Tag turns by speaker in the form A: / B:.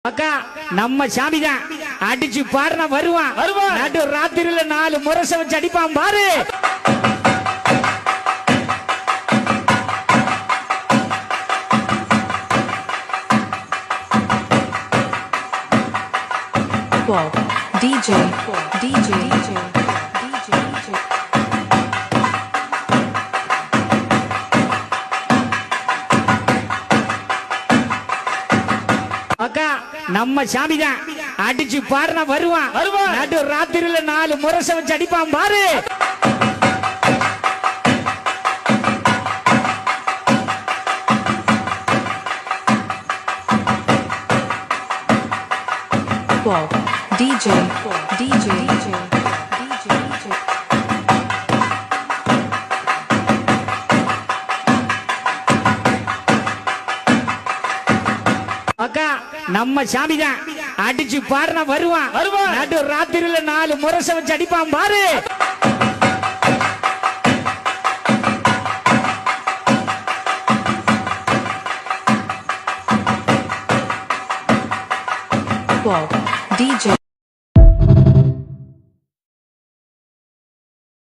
A: அக்கா நம்ம சாமி தான் அடிச்சு பாருனா வருவான் நடு ராத்திரியில 4 முரச வச்சு அடிப்பான் பாரு.
B: DJ
A: அக்கா நம்ம சாமி தான் அடிச்சு பாருனா வருவான் நடு ராத்திரியில 4 முரச வச்சு அடிப்பான் பாரு.
B: DJ
A: அக்கா நம்ம சாமி தான் அடிச்சு பாருனா வருவான் நடு ராத்திரியில 4 முரச வச்சு அடிப்பான் பாரு.
B: DJ